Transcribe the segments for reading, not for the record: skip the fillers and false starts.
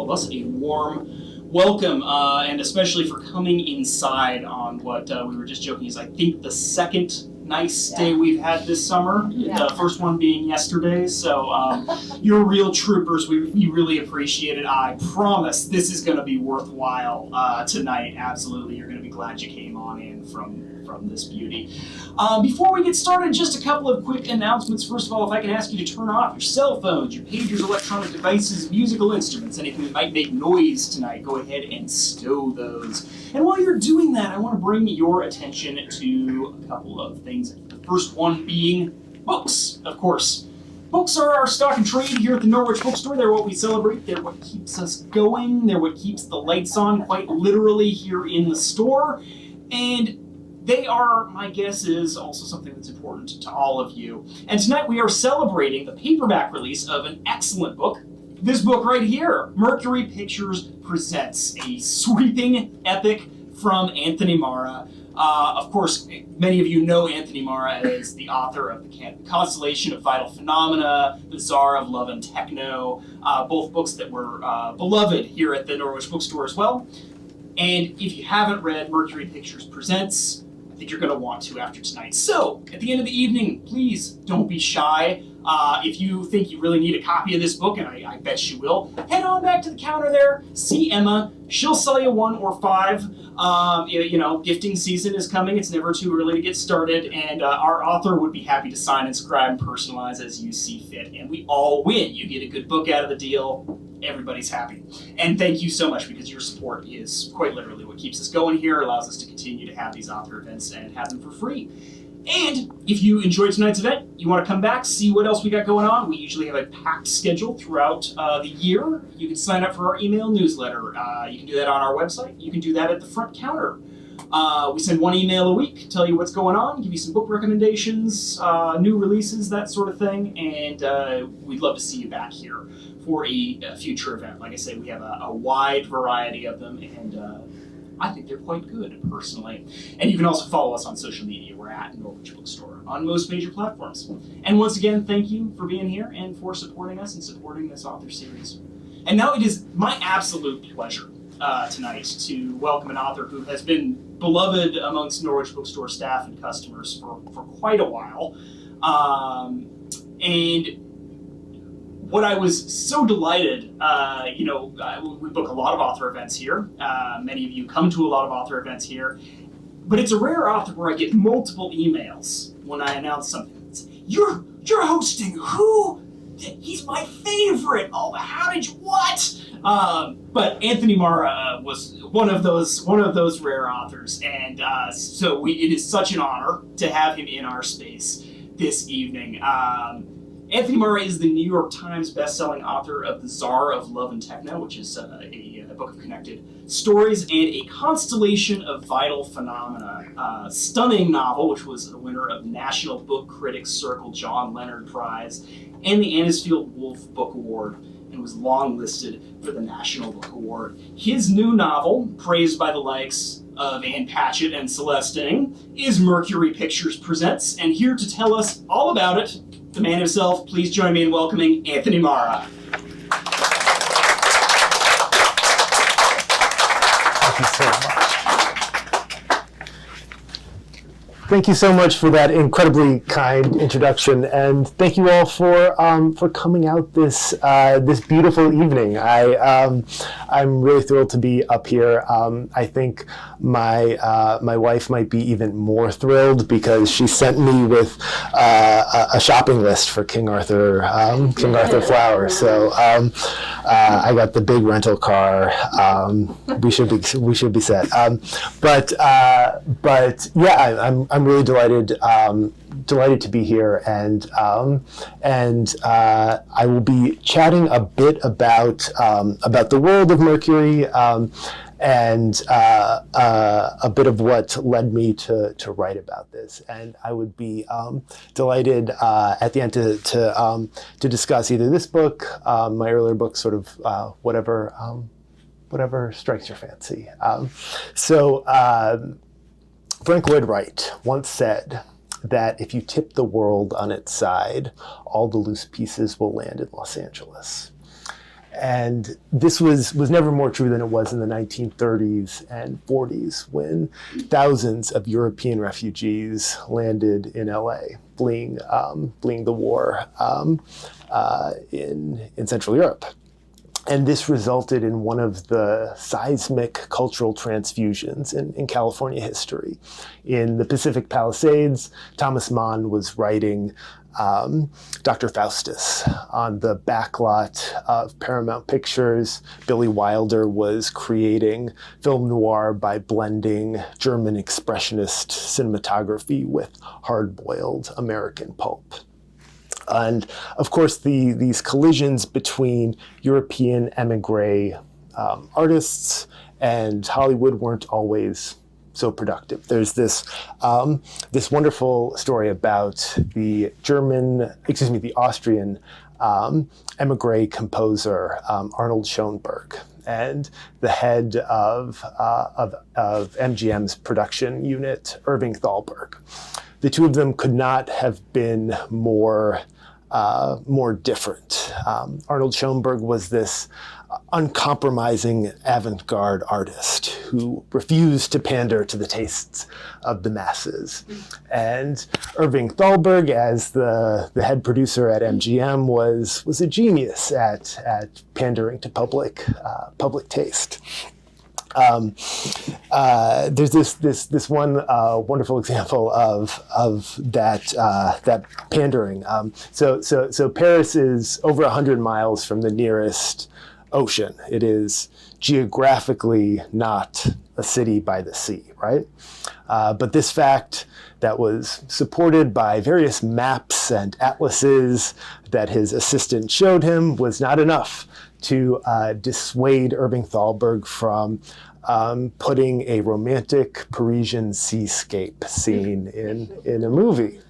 of us a warm welcome, and especially for coming inside on what we were just joking is, I think, the second nice day we've had this summer. The first one being yesterday. So you're real troopers. We really appreciate it. I promise this is going to be worthwhile tonight. Absolutely. You're going to be glad you came on in from this beauty. Before we get started, just a couple of quick announcements. First of all, if I can ask you to turn off your cell phones, your pagers, electronic devices, musical instruments, anything that might make noise tonight, go ahead and stow those. And while you're doing that, I want to bring your attention to a couple of things. The first one being books, of course. Books are our stock and trade here at the Norwich Bookstore. They're what we celebrate. They're what keeps us going. They're what keeps the lights on, quite literally, here in the store. And they are, my guess is, also something that's important to all of you. And tonight we are celebrating the paperback release of an excellent book. This book right here, Mercury Pictures presents a sweeping epic from Anthony Marra. Of course, many of you know Anthony Marra as the author of The Constellation of Vital Phenomena, The Tsar of Love and Techno, both books that were beloved here at the Norwich Bookstore as well. And if you haven't read Mercury Pictures Presents, I think you're going to want to after tonight. So, at the end of the evening, please don't be shy. If you think you really need a copy of this book, and I bet you will, head on back to the counter there, see Emma. She'll sell you 1 or 5. Gifting season is coming. It's never too early to get started, and our author would be happy to sign, inscribe, and personalize as you see fit, and we all win. You get a good book out of the deal. Everybody's happy. And thank you so much, because your support is quite literally what keeps us going here, allows us to continue to have these author events and have them for free. And if you enjoyed tonight's event, you want to come back, see what else we got going on. We usually have a packed schedule throughout the year. You can sign up for our email newsletter. You can do that on our website. You can do that at the front counter. We send 1 email a week, tell you what's going on, give you some book recommendations, new releases, that sort of thing. And we'd love to see you back here for a future event. Like I say, we have a wide variety of them, and I think they're quite good, personally. And you can also follow us on social media. We're at Norwich Bookstore on most major platforms. And once again, thank you for being here and for supporting us and supporting this author series. And now it is my absolute pleasure tonight to welcome an author who has been beloved amongst Norwich Bookstore staff and customers for quite a while. And what I was so delighted, we book a lot of author events here. Many of you come to a lot of author events here. But it's a rare author where I get multiple emails when I announce something. It's, You're hosting who? He's my favorite. Oh, how did you, what? But Anthony Marra was one of those rare authors. And so it is such an honor to have him in our space this evening. Anthony Marra is the New York Times bestselling author of The Tsar of Love and Techno, which is a book of connected stories, and A Constellation of Vital Phenomena, a stunning novel, which was the winner of National Book Critics Circle John Leonard Prize and the Anisfield Wolf Book Award, and was long-listed for the National Book Award. His new novel, praised by the likes of Ann Patchett and Celeste Ng, is Mercury Pictures Presents, and here to tell us all about it, the man himself. Please join me in welcoming Anthony Marra. Thank you so much. Thank you so much for that incredibly kind introduction, and thank you all for coming out this beautiful evening. I'm really thrilled to be up here. I think my wife might be even more thrilled because she sent me with a shopping list for King Arthur Flower. So I got the big rental car. We should be set. But yeah, I'm really delighted to be here, and I will be chatting a bit about the world of Mercury, and a bit of what led me to write about this. And I would be delighted at the end to discuss either this book, my earlier book, sort of whatever strikes your fancy. Frank Lloyd Wright once said that if you tip the world on its side, all the loose pieces will land in Los Angeles. And this was never more true than it was in the 1930s and 40s, when thousands of European refugees landed in LA, fleeing the war in Central Europe. And this resulted in one of the seismic cultural transfusions in California history. In the Pacific Palisades, Thomas Mann was writing Dr. Faustus on the backlot of Paramount Pictures. Billy Wilder was creating film noir by blending German expressionist cinematography with hard-boiled American pulp. And of course, these collisions between European emigre artists and Hollywood weren't always so productive. There's this wonderful story about the Austrian emigre composer Arnold Schoenberg, and the head of MGM's production unit, Irving Thalberg. The two of them could not have been more different. Arnold Schoenberg was this uncompromising avant-garde artist who refused to pander to the tastes of the masses. And Irving Thalberg, as the head producer at MGM, was a genius at pandering to public taste. There's this one wonderful example of that pandering. So Paris is over 100 miles from the nearest ocean. It is geographically not a city by the sea, right? But this fact that was supported by various maps and atlases that his assistant showed him was not enough to dissuade Irving Thalberg from putting a romantic Parisian seascape scene in a movie.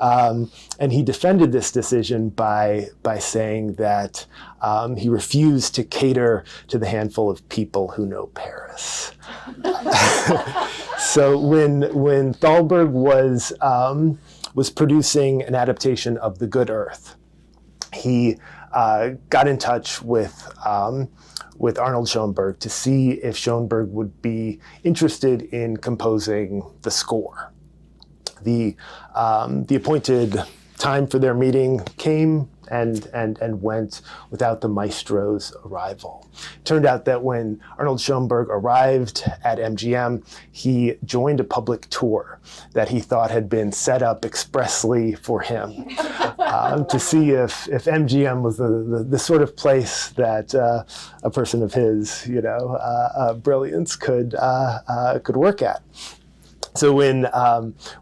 And he defended this decision by saying that he refused to cater to the handful of people who know Paris. So when Thalberg was producing an adaptation of The Good Earth, he got in touch with Arnold Schoenberg to see if Schoenberg would be interested in composing the score. The appointed time for their meeting came and went without the maestro's arrival. Turned out that when Arnold Schoenberg arrived at MGM, he joined a public tour that he thought had been set up expressly for him to see if MGM was the sort of place that a person of his brilliance could work at. So when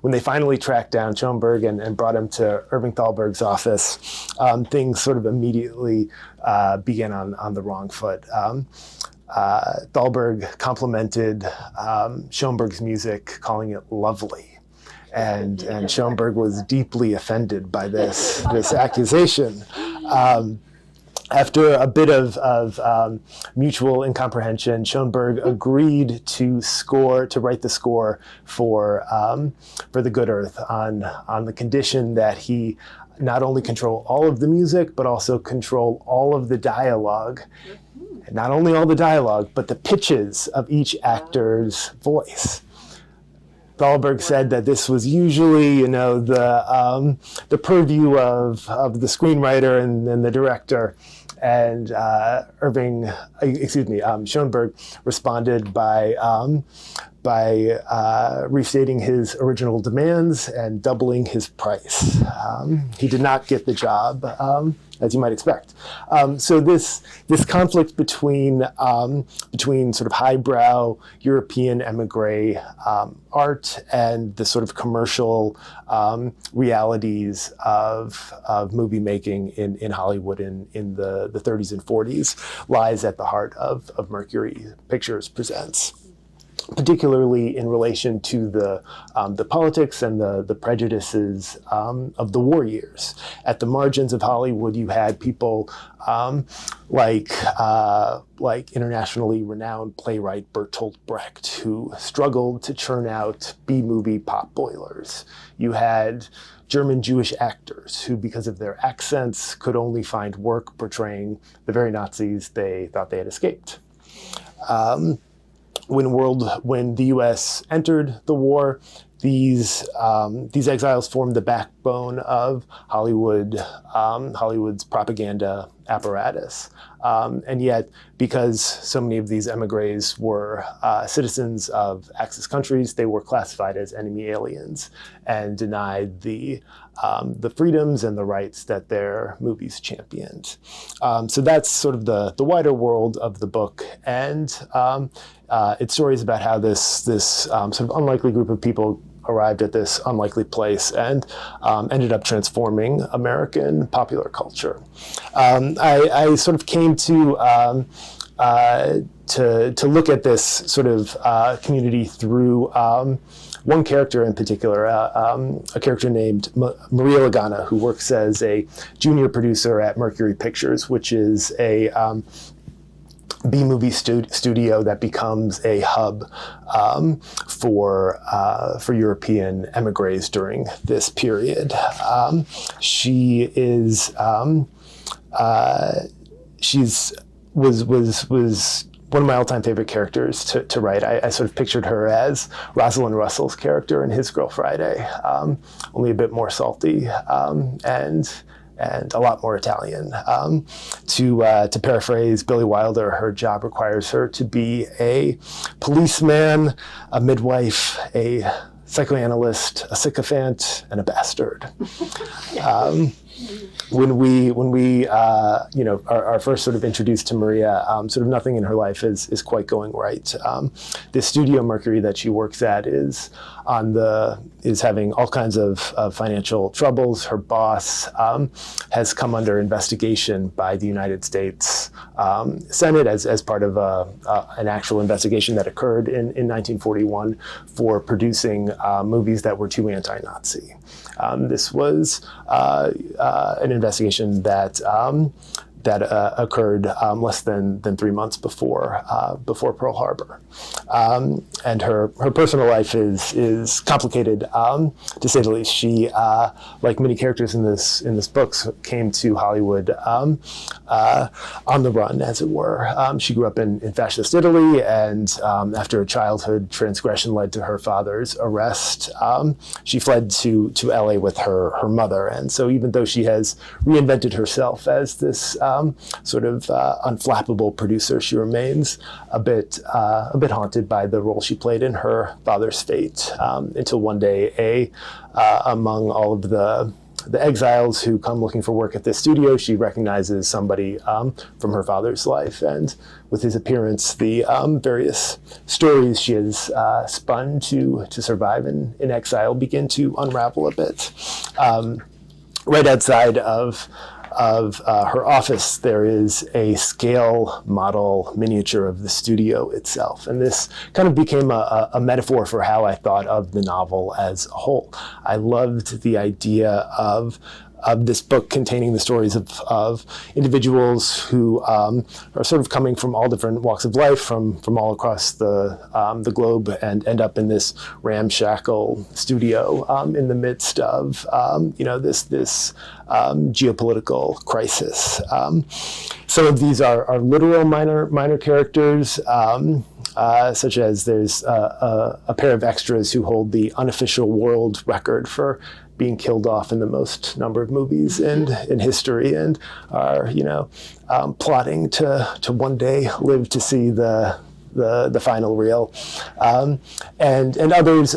they finally tracked down Schoenberg and brought him to Irving Thalberg's office, things sort of immediately began on the wrong foot. Thalberg complimented Schoenberg's music, calling it lovely. And Schoenberg was deeply offended by this accusation. After a bit of mutual incomprehension, Schoenberg agreed to write the score for The Good Earth on the condition that he not only control all of the music, but also control all of the dialogue. And not only all the dialogue, but the pitches of each actor's voice. Thalberg said that this was usually, the purview of the screenwriter and the director. And Schoenberg responded by restating his original demands and doubling his price. He did not get the job, as you might expect. So this conflict between sort of highbrow European emigre art and the sort of commercial realities of movie making in Hollywood in the 30s and 40s lies at the heart of Mercury Pictures Presents. particularly in relation to the politics and the prejudices of the war years. At the margins of Hollywood, you had people like internationally renowned playwright Bertolt Brecht, who struggled to churn out B-movie potboilers. You had German Jewish actors who, because of their accents, could only find work portraying the very Nazis they thought they had escaped. When the U.S. entered the war, these exiles formed the backbone of Hollywood's propaganda apparatus. And yet, because so many of these emigres were citizens of Axis countries, they were classified as enemy aliens and denied the freedoms and the rights that their movies championed. So that's sort of the wider world of the book, and it's stories about how this sort of unlikely group of people arrived at this unlikely place and ended up transforming American popular culture. I sort of came to look at this sort of community through one character in particular, a character named Maria Lagana, who works as a junior producer at Mercury Pictures, which is a B-movie studio that becomes a hub for European emigres during this period. She was one of my all-time favorite characters to write. I sort of pictured her as Rosalind Russell's character in His Girl Friday, only a bit more salty and a lot more Italian. To paraphrase Billy Wilder, her job requires her to be a policeman, a midwife, a psychoanalyst, a sycophant, and a bastard. When we are first sort of introduced to Maria, sort of nothing in her life is quite going right. The studio Mercury that she works at is having all kinds of financial troubles. Her boss has come under investigation by the United States Senate as part of an actual investigation that occurred in 1941 for producing movies that were too anti-Nazi. This was an investigation that occurred less than 3 months before Pearl Harbor, and her personal life is complicated, to say the least. She, like many characters in this book, came to Hollywood on the run, as it were. She grew up in fascist Italy, and after a childhood transgression led to her father's arrest, she fled to LA with her mother. And so, even though she has reinvented herself as this sort of unflappable producer, she remains a bit haunted by the role she played in her father's fate, until one day, among all of the exiles who come looking for work at this studio, she recognizes somebody from her father's life, and with his appearance, the various stories she has spun to survive in exile begin to unravel a bit. Right outside of her office, there is a scale model miniature of the studio itself. And this kind of became a metaphor for how I thought of the novel as a whole. I loved the idea of this book containing the stories of individuals who are sort of coming from all different walks of life, from all across the globe, and end up in this ramshackle studio in the midst of this geopolitical crisis. Some of these are literal minor characters. Such as there's a pair of extras who hold the unofficial world record for being killed off in the most number of movies in history, and are plotting to one day live to see the final reel, and others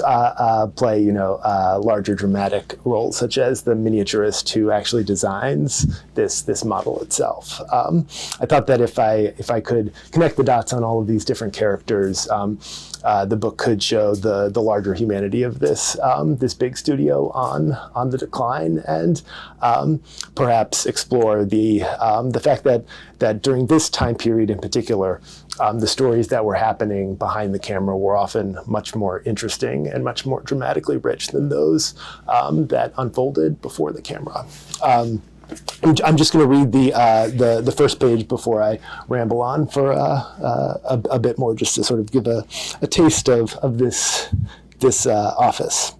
play larger dramatic roles, such as the miniaturist who actually designs this model itself. I thought that if I could connect the dots on all of these different characters, the book could show the larger humanity of this big studio on the decline, and perhaps explore the fact that during this time period in particular, the stories that were happening behind the camera were often much more interesting and much more dramatically rich than those that unfolded before the camera. I'm just going to read the first page before I ramble on for a bit more, just to sort of give a taste of this office.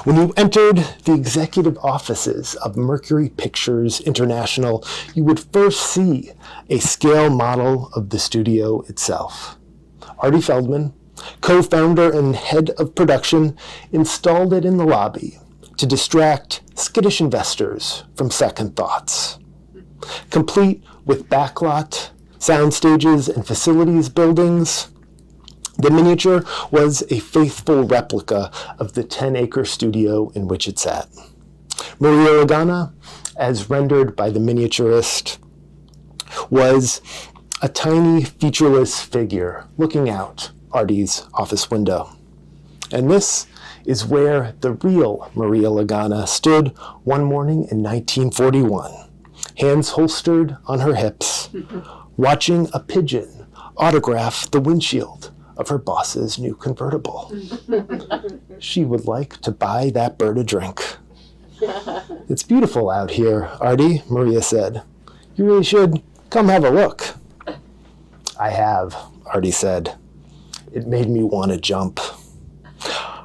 When you entered the executive offices of Mercury Pictures International, you would first see a scale model of the studio itself. Artie Feldman, co-founder and head of production, installed it in the lobby to distract skittish investors from second thoughts. Complete with backlot, sound stages, and facilities buildings, the miniature was a faithful replica of the 10-acre studio in which it sat. Maria Lagana, as rendered by the miniaturist, was a tiny, featureless figure looking out Artie's office window. And this is where the real Maria Lagana stood one morning in 1941, hands holstered on her hips, watching a pigeon autograph the windshield of her boss's new convertible. She would like to buy that bird a drink. "It's beautiful out here, Artie," Maria said. "You really should come have a look." "I have," Artie said. "It made me want to jump."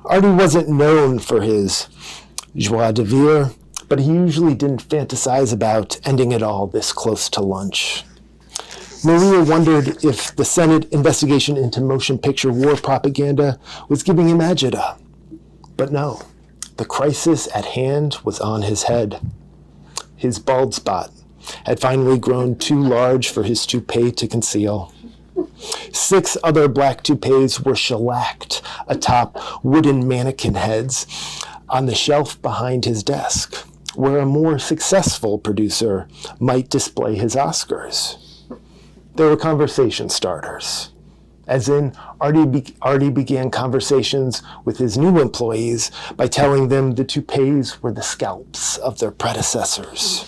Artie wasn't known for his joie de vivre, but he usually didn't fantasize about ending it all this close to lunch. Maria wondered if the Senate investigation into motion picture war propaganda was giving him agita. But no, the crisis at hand was on his head. His bald spot had finally grown too large for his toupee to conceal. 6 other black toupees were shellacked atop wooden mannequin heads on the shelf behind his desk, where a more successful producer might display his Oscars. There were conversation starters, as in Artie began conversations with his new employees by telling them the toupees were the scalps of their predecessors.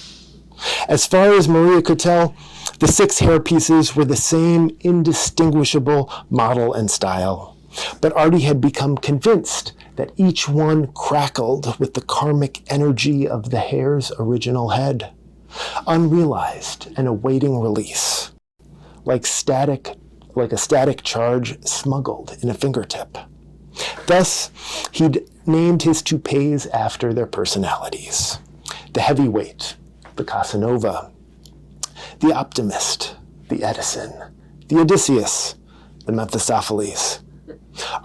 As far as Maria could tell, the 6 hairpieces were the same indistinguishable model and style, but Artie had become convinced that each one crackled with the karmic energy of the hair's original head, unrealized and awaiting release, like a static charge smuggled in a fingertip. Thus, he'd named his toupees after their personalities: the heavyweight, the Casanova; the optimist, the Edison; the Odysseus, the Mephistopheles.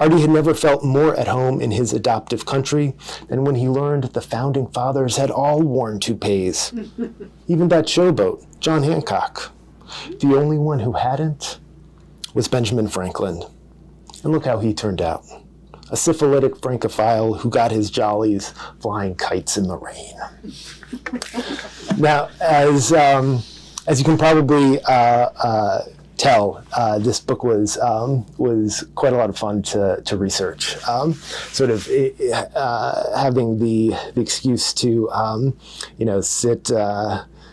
Artie had never felt more at home in his adoptive country than when he learned the founding fathers had all worn toupees. Even that showboat, John Hancock. The only one who hadn't was Benjamin Franklin. And look how he turned out. A syphilitic Francophile who got his jollies flying kites in the rain. Now, as you can probably tell, this book was quite a lot of fun to research. Sort of having the excuse to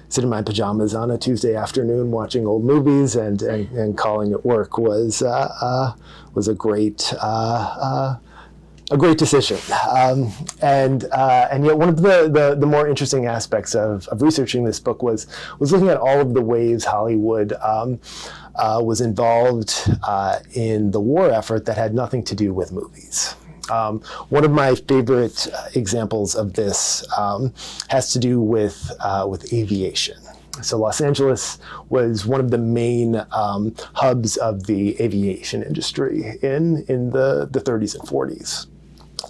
sit in my pajamas on a Tuesday afternoon watching old movies and calling it work was a great decision. And yet one of the more interesting aspects of researching this book was looking at all of the ways Hollywood was involved in the war effort that had nothing to do with movies. One of my favorite examples of this has to do with aviation. So Los Angeles was one of the main hubs of the aviation industry in the 30s and 40s.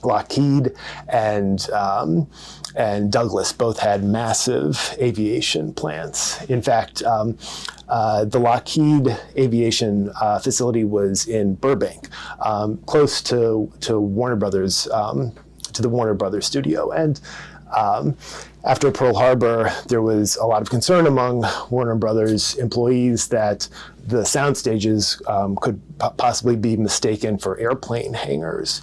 Lockheed and Douglas both had massive aviation plants. In fact, the Lockheed aviation facility was in Burbank, close to Warner Brothers, to the Warner Brothers studio. And After Pearl Harbor, there was a lot of concern among Warner Brothers employees that the sound stages could possibly be mistaken for airplane hangars.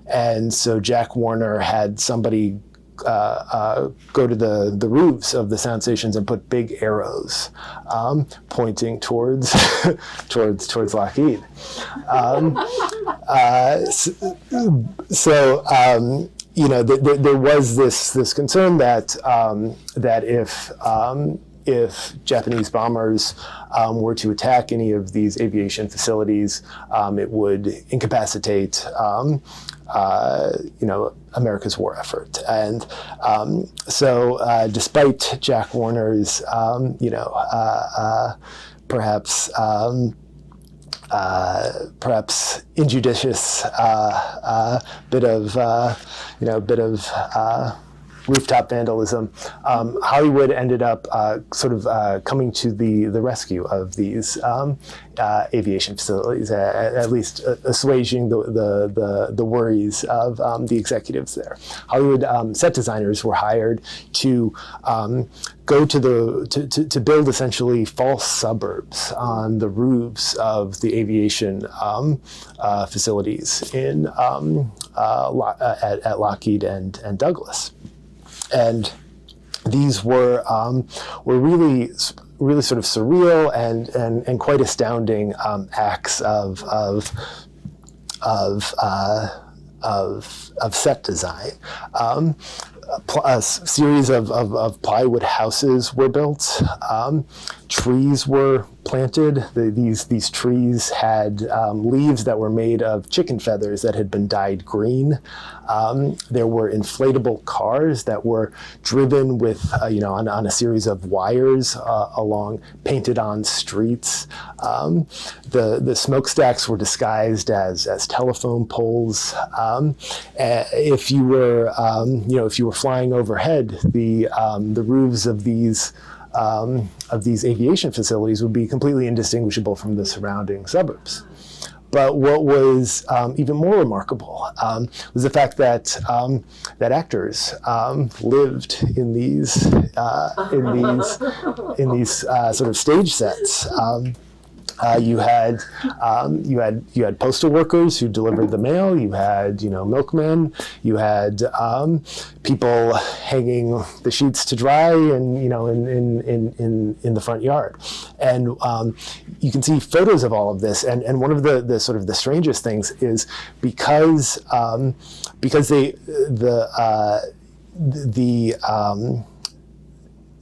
And so Jack Warner had somebody go to the roofs of the sound stations and put big arrows pointing towards towards Lockheed. There was this concern that if Japanese bombers were to attack any of these aviation facilities, it would incapacitate America's war effort. And despite Jack Warner's perhaps injudicious bit of rooftop vandalism, Hollywood ended up coming to the rescue of these aviation facilities, at least assuaging the worries of the executives there. Hollywood set designers were hired to go to build essentially false suburbs on the roofs of the aviation facilities at Lockheed and Douglas. And these were really sort of surreal and quite astounding acts of set design. A series of plywood houses were built. Trees were planted. These trees had leaves that were made of chicken feathers that had been dyed green. There were inflatable cars that were driven with, on a series of wires along painted-on streets. The smokestacks were disguised as telephone poles. If you were flying overhead, the roofs of these aviation facilities would be completely indistinguishable from the surrounding suburbs. But what was even more remarkable was the fact that actors lived in these sort of stage sets. You had postal workers who delivered the mail. You had milkmen. You had people hanging the sheets to dry, and in the front yard. And you can see photos of all of this. And one of the sort of the strangest things is because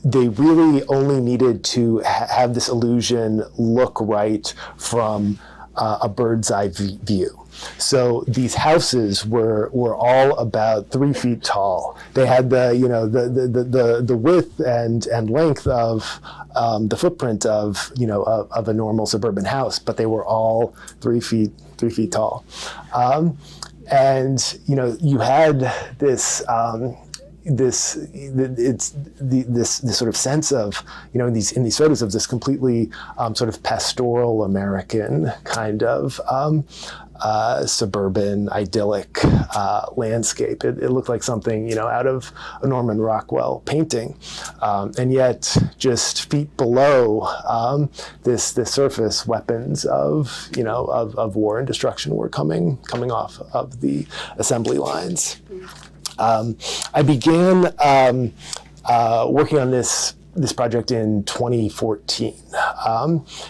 they really only needed to have this illusion look right from a bird's eye view. So these houses were all about 3 feet tall. They had the width and length of the footprint of a normal suburban house, but they were all 3 feet tall. And you had this sort of sense of in these photos of this completely sort of pastoral American kind of suburban idyllic landscape. It looked like something out of a Norman Rockwell painting, and yet just feet below this surface, weapons of war and destruction were coming off of the assembly lines. I began working on this project in 2014.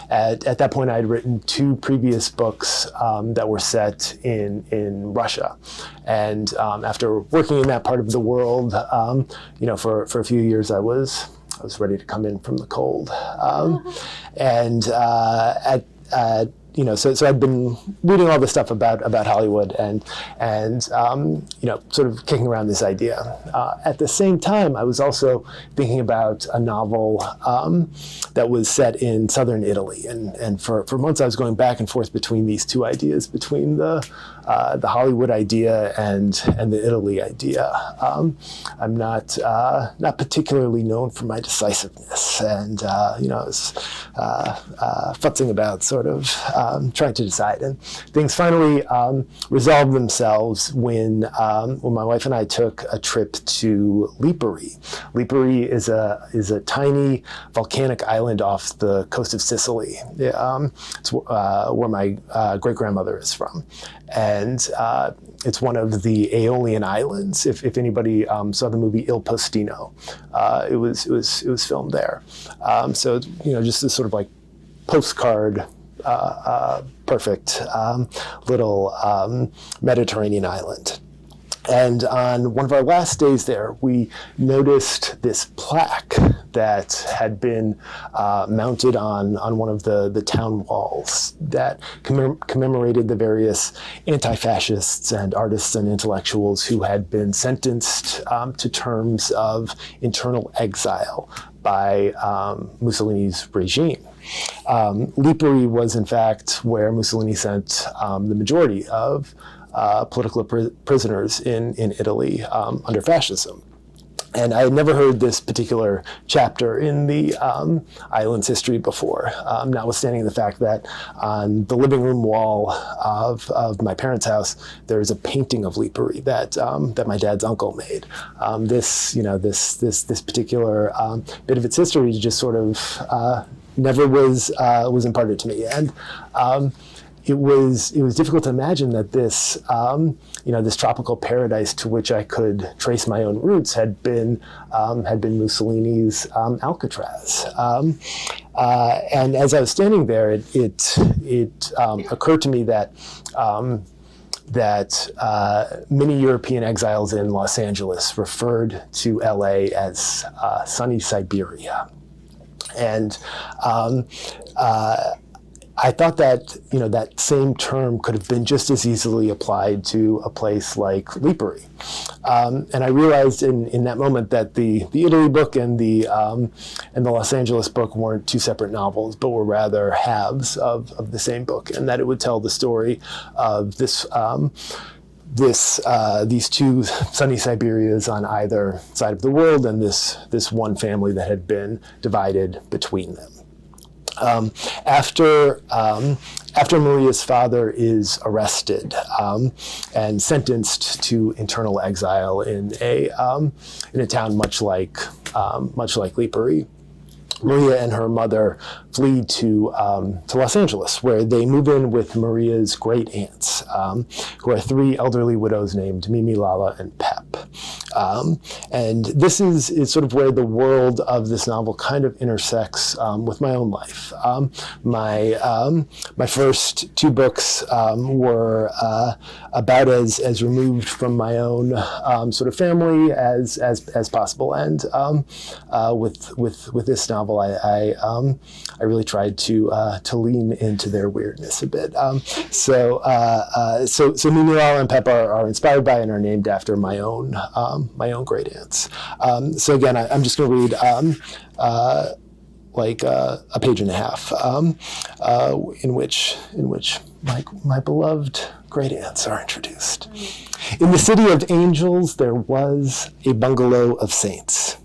At that point, I had written 2 previous books that were set in Russia, and after working in that part of the world, for a few years, I was ready to come in from the cold, so I'd been reading all this stuff about Hollywood and sort of kicking around this idea. At the same time, I was also thinking about a novel that was set in southern Italy, and for months I was going back and forth between these 2 ideas, between the the Hollywood idea and the Italy idea. I'm not particularly known for my decisiveness, and I was futzing about, sort of trying to decide. And things finally resolved themselves when my wife and I took a trip to Lipari. Lipari is a tiny volcanic island off the coast of Sicily. It's where my great-grandmother is from. And it's one of the Aeolian Islands. If anybody saw the movie Il Postino, it was filmed there. So just this sort of like postcard, perfect little Mediterranean island. And on one of our last days there, we noticed this plaque that had been mounted on one of the town walls that commemorated the various anti-fascists and artists and intellectuals who had been sentenced to terms of internal exile by Mussolini's regime. Lipari was, in fact, where Mussolini sent the majority of political prisoners in Italy under fascism. And I had never heard this particular chapter in the island's history before, notwithstanding the fact that on the living room wall of my parents' house, there is a painting of Lipari that my dad's uncle made. This particular bit of its history just sort of never was imparted to me. And it was difficult to imagine that this this tropical paradise to which I could trace my own roots had been Mussolini's Alcatraz. And as I was standing there, it occurred to me that many European exiles in Los Angeles referred to LA as sunny Siberia, and I thought that that same term could have been just as easily applied to a place like Lipari, and I realized in that moment that the Italy book and the Los Angeles book weren't two separate novels, but were rather halves of the same book, and that it would tell the story of these two sunny Siberias on either side of the world, and this one family that had been divided between them. After Maria's father is arrested and sentenced to internal exile in a town much like Lipari, Maria and her mother flee to Los Angeles, where they move in with Maria's great aunts, who are three elderly widows named Mimi, Lala, and Pep. And this is sort of where the world of this novel kind of intersects with my own life. My first two books were about as removed from my own sort of family as possible, and with this novel, I really tried to lean into their weirdness a bit. So Mimi, Lala, and Pep are inspired by and are named after my own great aunts. So again, I'm just going to read a page and a half in which my beloved great aunts are introduced. In the city of angels, there was a bungalow of saints.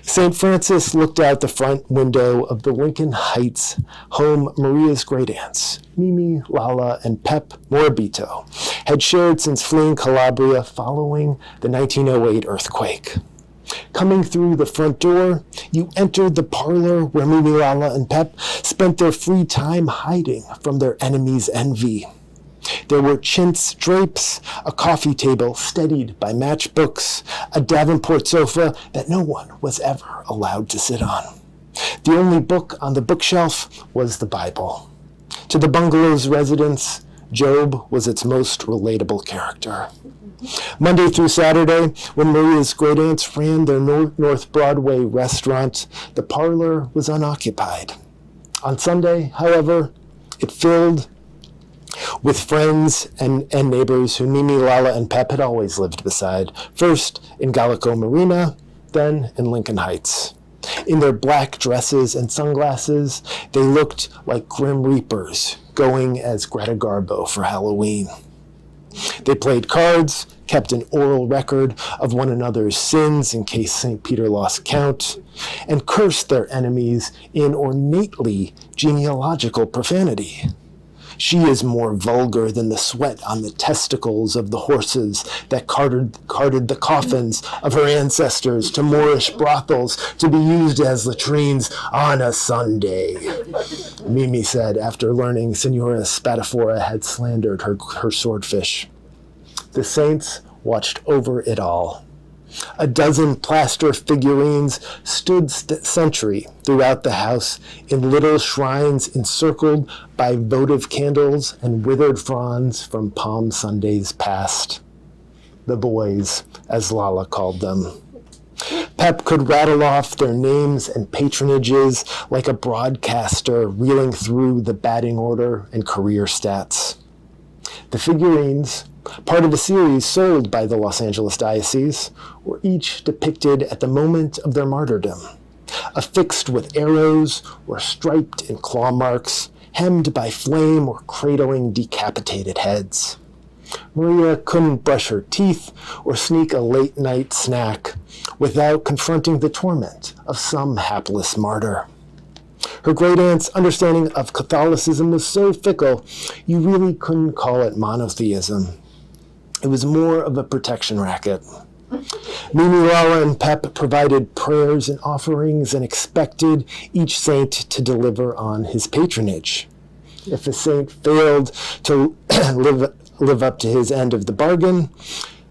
St. Francis looked out the front window of the Lincoln Heights home Maria's great aunts, Mimi, Lala, and Pep Morabito, had shared since fleeing Calabria following the 1908 earthquake. Coming through the front door, you entered the parlor where Mimi, Lala, and Pep spent their free time hiding from their enemies' envy. There were chintz drapes, a coffee table steadied by matchbooks, a Davenport sofa that no one was ever allowed to sit on. The only book on the bookshelf was the Bible. To the bungalow's residents, Job was its most relatable character. Monday through Saturday, when Maria's great aunts ran their North Broadway restaurant, the parlor was unoccupied. On Sunday, however, it filled with friends and neighbors who Mimi, Lala, and Pep had always lived beside, first in Gallico Marina, then in Lincoln Heights. In their black dresses and sunglasses, they looked like Grim Reapers going as Greta Garbo for Halloween. They played cards, kept an oral record of one another's sins in case St. Peter lost count, and cursed their enemies in ornately genealogical profanity. She is more vulgar than the sweat on the testicles of the horses that carted the coffins of her ancestors to Moorish brothels to be used as latrines on a Sunday. Mimi said after learning Senora Spadafora had slandered her swordfish. The saints watched over it all. A dozen plaster figurines stood sentry throughout the house in little shrines encircled by votive candles and withered fronds from Palm Sundays past. The boys, as Lala called them. Pep could rattle off their names and patronages like a broadcaster reeling through the batting order and career stats. The figurines, part of a series sold by the Los Angeles Diocese, were each depicted at the moment of their martyrdom, affixed with arrows or striped in claw marks, hemmed by flame or cradling decapitated heads. Maria couldn't brush her teeth or sneak a late-night snack without confronting the torment of some hapless martyr. Her great-aunt's understanding of Catholicism was so fickle, you really couldn't call it monotheism. It was more of a protection racket. Mimi, Lala, and Pep provided prayers and offerings and expected each saint to deliver on his patronage. If a saint failed to live up to his end of the bargain,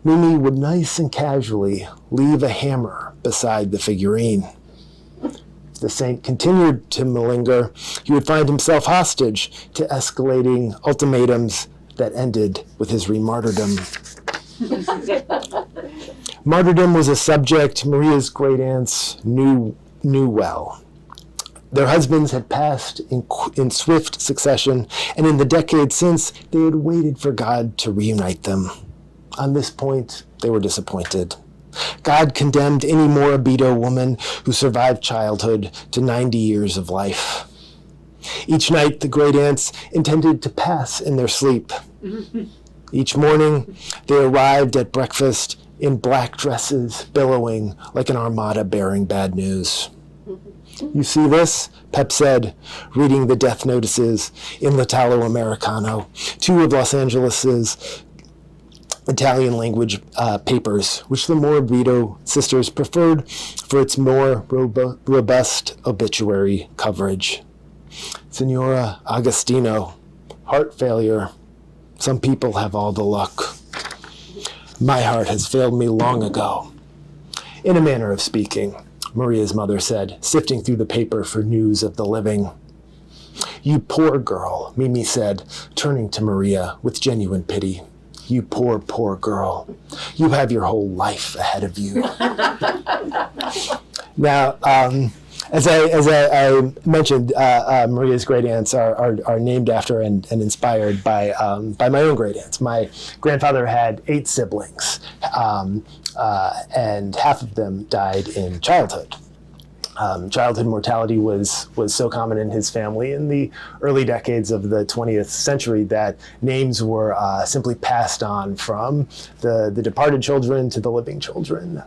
Mimi would nice and casually leave a hammer beside the figurine. If the saint continued to malinger, he would find himself hostage to escalating ultimatums that ended with his remartyrdom. Martyrdom was a subject Maria's great-aunts knew well. Their husbands had passed in swift succession, and in the decades since, they had waited for God to reunite them. On this point, they were disappointed. God condemned any Morabito woman who survived childhood to 90 years of life. Each night, the great-aunts intended to pass in their sleep. Each morning, they arrived at breakfast in black dresses, billowing like an armada bearing bad news. You see this? Pep said, reading the death notices in l'Italo Americano, two of Los Angeles's Italian language papers, which the Morabito sisters preferred for its more robust obituary coverage. Senora Agostino, heart failure. Some people have all the luck. My heart has failed me long ago. In a manner of speaking, Maria's mother said, sifting through the paper for news of the living. You poor girl, Mimi said, turning to Maria with genuine pity. You poor, poor girl. You have your whole life ahead of you. Now, as I mentioned, Maria's great-aunts are named after and inspired by my own great-aunts. My grandfather had 8 siblings, and half of them died in childhood. Childhood mortality was so common in his family in the early decades of the 20th century that names were simply passed on from the departed children to the living children,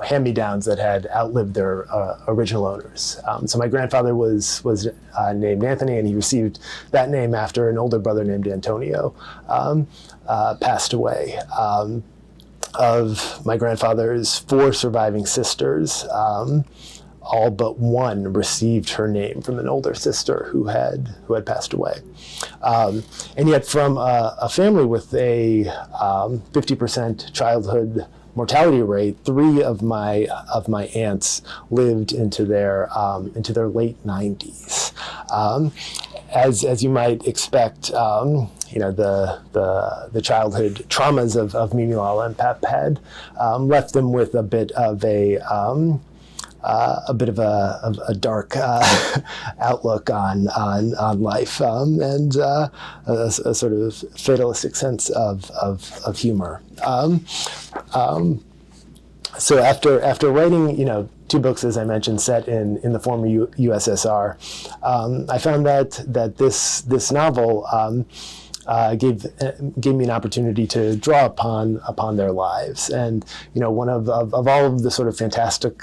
hand-me-downs that had outlived their original owners. So my grandfather was named Anthony, and he received that name after an older brother named Antonio passed away. Of my grandfather's 4 surviving sisters, all but one received her name from an older sister who had passed away. And yet from a family with a 50% childhood mortality rate, 3 of my aunts lived into their late 90s. As you might expect, the childhood traumas of Mimi, Lala, and Pep had left them with a bit of a dark outlook on life, and a sort of fatalistic sense of humor. So after writing, 2 books, as I mentioned, set in the former USSR, I found that this novel gave me an opportunity to draw upon their lives. And one of all of the sort of fantastic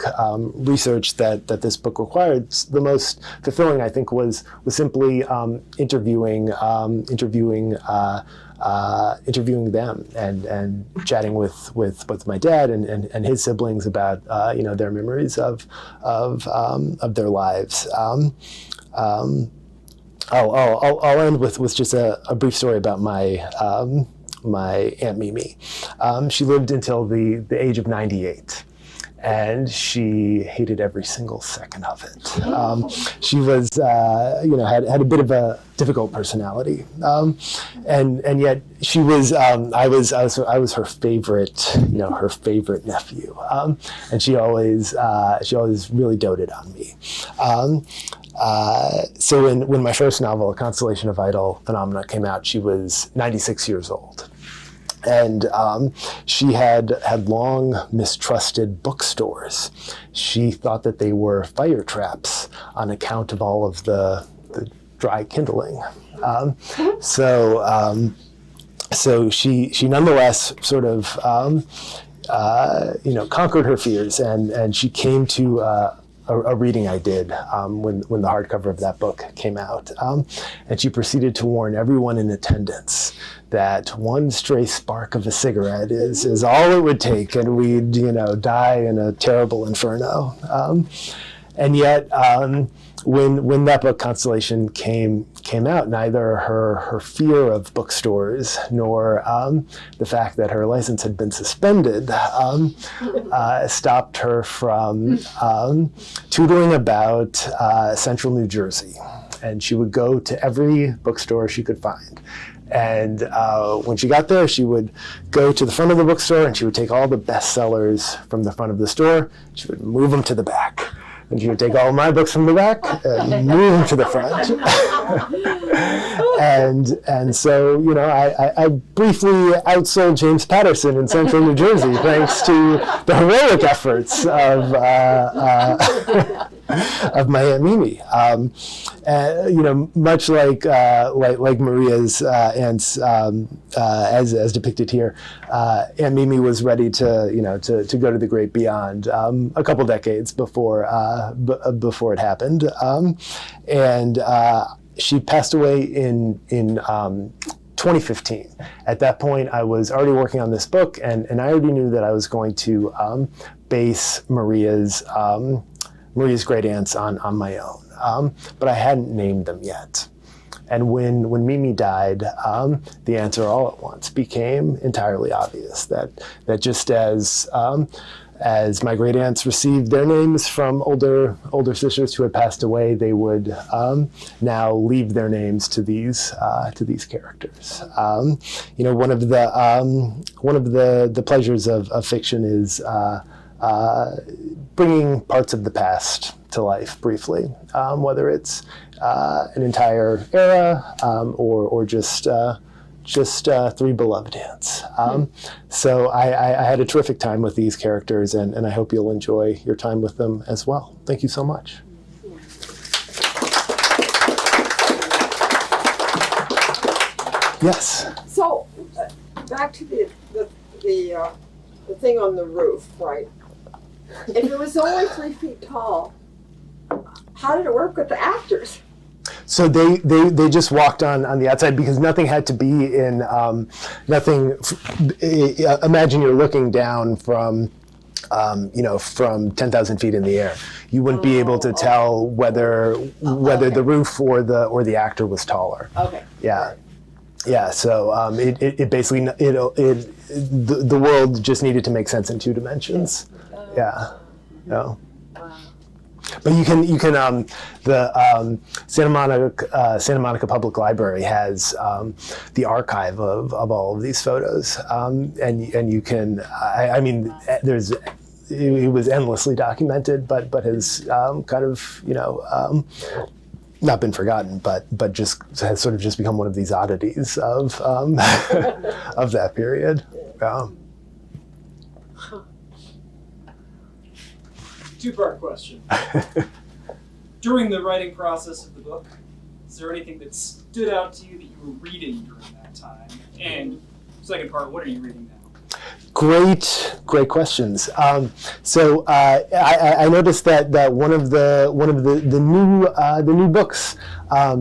research that this book required, the most fulfilling, I think, was simply interviewing them and chatting with my dad and his siblings about their memories of their lives. I'll end with just a brief story about my Aunt Mimi. She lived until the age of 98. And she hated every single second of it. She was, had a bit of a difficult personality, and yet she was. I was her favorite, her favorite nephew, and she always really doted on me. So when my first novel, A Constellation of Idle Phenomena, came out, she was 96 years old. And she had long mistrusted bookstores. She thought that they were fire traps on account of all of the dry kindling. So she nonetheless sort of conquered her fears, and she came to a reading I did when the hardcover of that book came out, and she proceeded to warn everyone in attendance that one stray spark of a cigarette is all it would take, and we'd die in a terrible inferno. And yet, when that book Constellation came out, neither her fear of bookstores nor the fact that her license had been suspended stopped her from tutoring about central New Jersey. And she would go to every bookstore she could find. And when she got there, she would go to the front of the bookstore and she would take all the bestsellers from the front of the store. She would move them to the back. And she would take all my books from the back and move them to the front. and so, I briefly outsold James Patterson in central New Jersey thanks to the heroic efforts of my Aunt Mimi. Much like Maria's aunts, as depicted here, Aunt Mimi was ready to go to the great beyond a couple decades before it happened, and she passed away in 2015. At that point, I was already working on this book, and I already knew that I was going to base Maria's great aunts on my own, but I hadn't named them yet. And when Mimi died, the answer all at once became entirely obvious. That just as my great aunts received their names from older sisters who had passed away, they would now leave their names to these characters. One of the pleasures of fiction is bringing parts of the past to life briefly, whether it's an entire era or just three beloved aunts. So I had a terrific time with these characters, and I hope you'll enjoy your time with them as well. Thank you so much. Yes. So back to the thing on the roof, right? If it was only 3 feet tall, how did it work with the actors? So they just walked on the outside because nothing had to be in nothing. Imagine you're looking down from 10,000 feet in the air. You wouldn't be able to tell whether the roof or the actor was taller. Okay. Yeah. Yeah, so it basically the world just needed to make sense in 2 dimensions. Yeah. No. But you can the Santa Monica Public Library has the archive of all of these photos, and you can it was endlessly documented, but has kind of not been forgotten, but just has sort of just become one of these oddities of of that period. Two-part question. During the writing process of the book, is there anything that stood out to you that you were reading during that that time? And second part, what are you reading now? Great questions. So I noticed that one of the new books up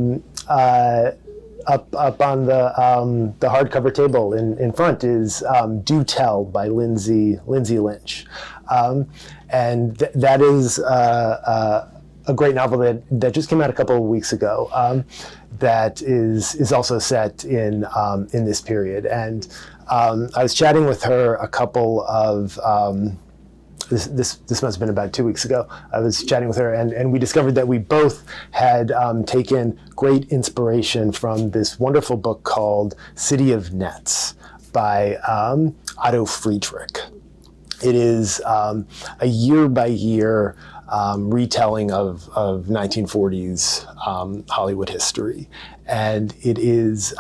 on the hardcover table in front is Do Tell by Lindsay Lynch, and that is a great novel that just came out a couple of weeks ago. That is also set in this period, and I was chatting with her a couple of. This must have been about 2 weeks ago. I was chatting with her, and we discovered that we both had taken great inspiration from this wonderful book called City of Nets by Otto Friedrich. It is a year-by-year retelling of 1940s Hollywood history. And it is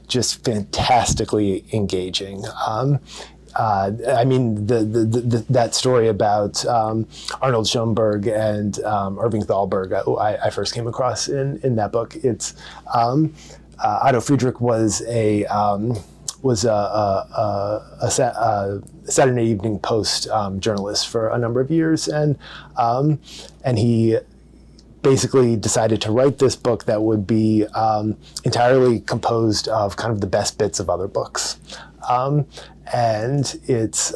just fantastically engaging. I mean, that story about Arnold Schoenberg and Irving Thalberg, I first came across in that book. It's Otto Friedrich was a Saturday Evening Post journalist for a number of years, and he basically decided to write this book that would be entirely composed of kind of the best bits of other books. And it's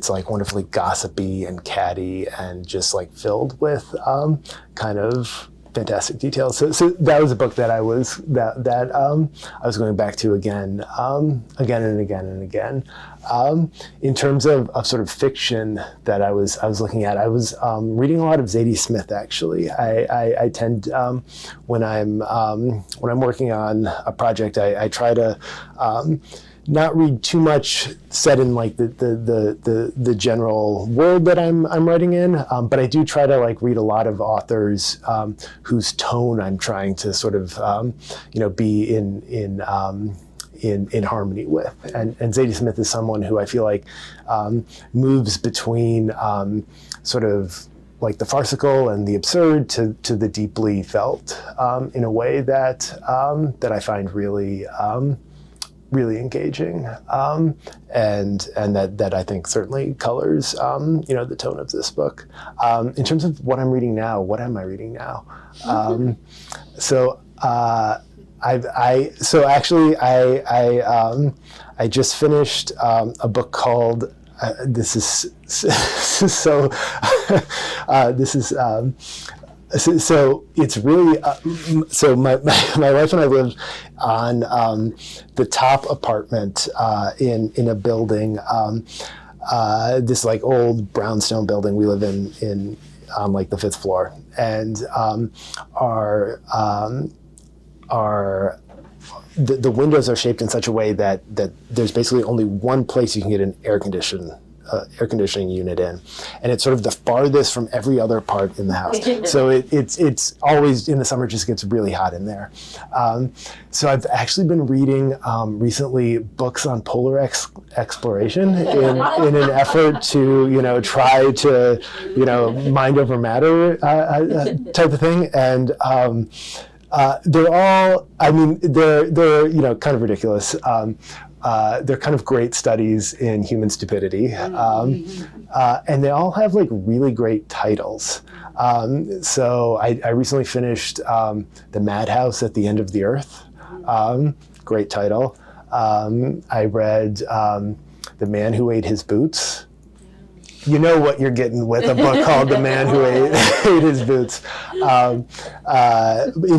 like wonderfully gossipy and catty and just like filled with kind of fantastic details. So that was a book that I was going back to again and again. In terms of sort of fiction that I was looking at, I was reading a lot of Zadie Smith. Actually, I tend when I'm working on a project, I try to not read too much set in like the general world that I'm writing in, but I do try to like read a lot of authors whose tone I'm trying to sort of be in harmony with. And Zadie Smith is someone who I feel like moves between sort of like the farcical and the absurd to the deeply felt in a way that I find really engaging, and that I think certainly colors the tone of this book. In terms of what I'm reading now, what am I reading now? I just finished a book called So it's really so my wife and I live on the top apartment in a building, this like old brownstone building. We live in on like the 5th floor, and the windows are shaped in such a way that there's basically only one place you can get an air conditioning unit in, and it's sort of the farthest from every other part in the house. So it's always in the summer, just gets really hot in there. So I've actually been reading recently books on polar exploration in an effort to try to mind over matter type of thing, and they're all, I mean, they're kind of ridiculous. They're kind of great studies in human stupidity, and they all have like really great titles. So I recently finished The Madhouse at the End of the Earth. Great title. I read The Man Who Ate His Boots. You know what you're getting with a book called The Man Who Ate His Boots. In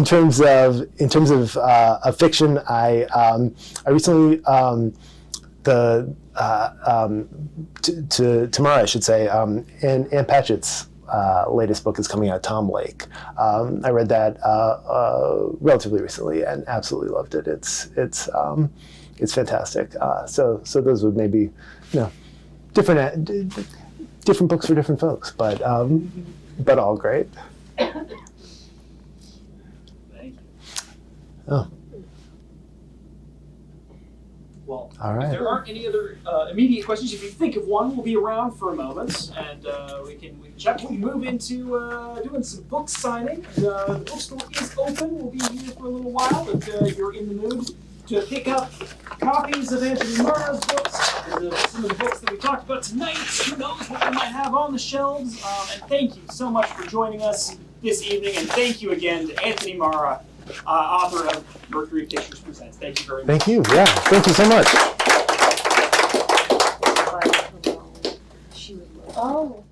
terms of a fiction, I recently to Marra, I should say, and Ann Patchett's latest book is coming out, Tom Lake. I read that relatively recently and absolutely loved it. It's fantastic. So those would maybe different books for different folks, but all great. Thank you. Oh. Well, all right. If there aren't any other immediate questions, if you think of one, we'll be around for a moment, and we can chat. We can move into doing some book signing. The bookstore is open. We'll be here for a little while if you're in the mood. to pick up copies of Anthony Marra's books, and some of the books that we talked about tonight. Who knows what we might have on the shelves. And thank you so much for joining us this evening, and thank you again to Anthony Marra, author of Mercury Pictures Presents. Thank you very much. Thank you. Yeah, thank you so much. Oh.